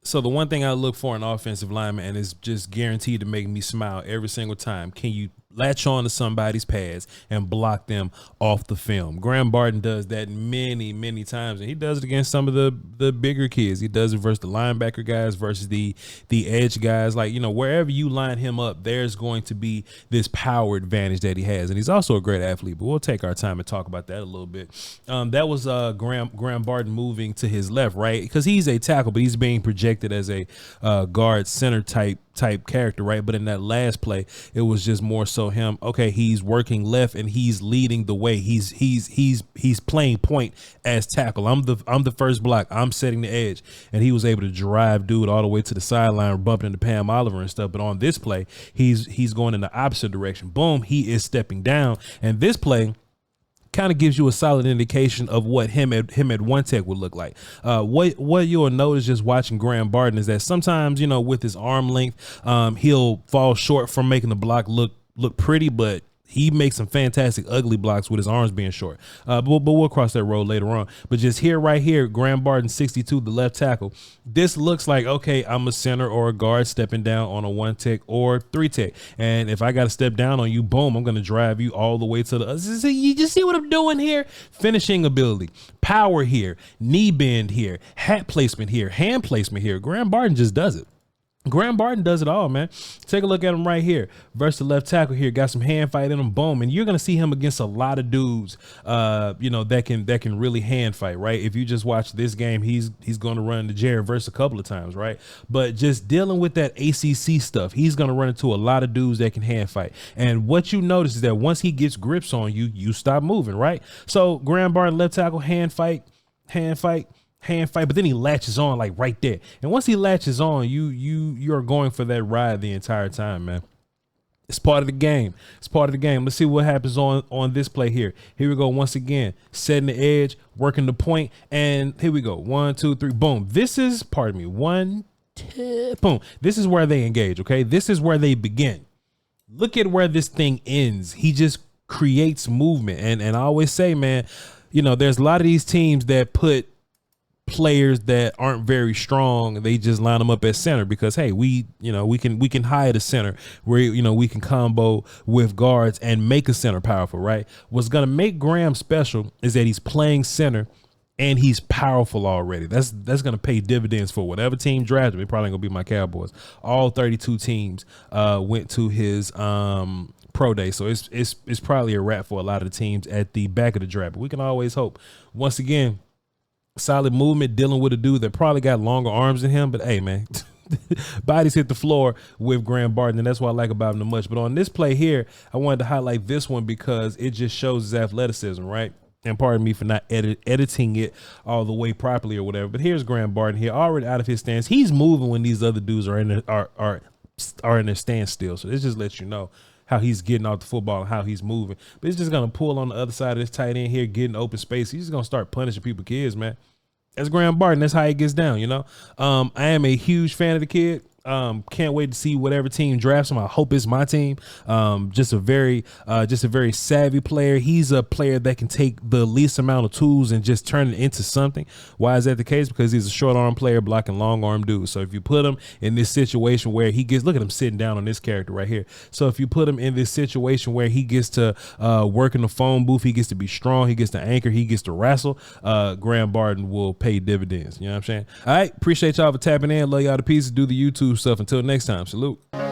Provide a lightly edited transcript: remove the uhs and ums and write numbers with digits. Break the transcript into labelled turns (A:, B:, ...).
A: So the one thing I look for in offensive lineman, and it's just guaranteed to make me smile every single time, can you latch on to somebody's pads and block them off the film? Graham Barton does that many times, and he does it against some of the bigger kids. He does it versus the linebacker guys, versus the edge guys. Like, you know, wherever you line him up, there's going to be this power advantage that he has. And he's also a great athlete, but we'll take our time and talk about that a little bit. That was Graham Barton moving to his left, right? Because he's a tackle, but he's being projected as a guard center type character, right? But in that last play, it was just more so him. Okay, he's working left and he's leading the way. He's playing point as tackle. I'm the first block. I'm setting the edge, and he was able to drive dude all the way to the sideline, bumping into Pam Oliver and stuff. But on this play, he's going in the opposite direction. Boom, he is stepping down, and this play kind of gives you a solid indication of what him at one tech would look like. What you'll notice just watching Graham Barton is that sometimes, you know, with his arm length, he'll fall short from making the block look pretty, but he makes some fantastic ugly blocks with his arms being short. But we'll cross that road later on. But just here, right here, Graham Barton, 62, the left tackle. This looks like, okay, I'm a center or a guard stepping down on a 1-tech or 3-tech. And if I got to step down on you, boom, I'm going to drive you all the way to the, you just see what I'm doing here? Finishing ability, power here, knee bend here, hat placement here, hand placement here. Graham Barton just does it. Graham Barton does it all, man. Take a look at him right here versus the left tackle here. Got some hand fight in him, boom. And you're going to see him against a lot of dudes, you know, that can really hand fight, right? If you just watch this game, he's going to run into Jared Verse a couple of times, right? But just dealing with that ACC stuff, he's going to run into a lot of dudes that can hand fight. And what you notice is that once he gets grips on you, you stop moving, right? So Graham Barton, left tackle, hand fight, but then he latches on like right there. And once he latches on, you're going for that ride the entire time, man. It's part of the game. It's part of the game. Let's see what happens on this play here. Here we go. Once again, setting the edge, working the point, and here we go. 1, 2, 3, boom. This is, pardon me, 1, 2, boom. This is where they engage, okay? This is where they begin. Look at where this thing ends. He just creates movement. And I always say, man, you know, there's a lot of these teams that put players that aren't very strong, they just line them up at center because, hey, we can hide a center where, you know, we can combo with guards and make a center powerful, right? What's going to make Graham special is that he's playing center and he's powerful already. That's going to pay dividends for whatever team drafted him. It probably going to be my Cowboys. All 32 teams went to his pro day, so it's probably a wrap for a lot of the teams at the back of the draft. But we can always hope. Once again, solid movement, dealing with a dude that probably got longer arms than him, but hey, man, bodies hit the floor with Graham Barton, and that's what I like about him the much. But on this play here, I wanted to highlight this one because it just shows his athleticism, right? And pardon me for not editing it all the way properly or whatever. But here's Graham Barton here, already out of his stance. He's moving when these other dudes are in their standstill. So this just lets you know how he's getting off the football and how he's moving. But he's just going to pull on the other side of this tight end here, getting open space. He's just going to start punishing people, kids, man. That's Graham Barton. That's how he gets down, you know. I am a huge fan of the kid. Can't wait to see whatever team drafts him. I hope it's my team. Just a very savvy player. He's a player that can take the least amount of tools and just turn it into something. Why is that the case? Because he's a short arm player blocking long arm dudes. So if you put him in this situation where he gets, look at him sitting down on this character right here. So if you put him in this situation where he gets to work in the phone booth, he gets to be strong, he gets to anchor, he gets to wrestle, Graham Barton will pay dividends. You know what I'm saying? All right. Appreciate y'all for tapping in. Love y'all to pieces. Do the YouTube stuff. Until next time, salute.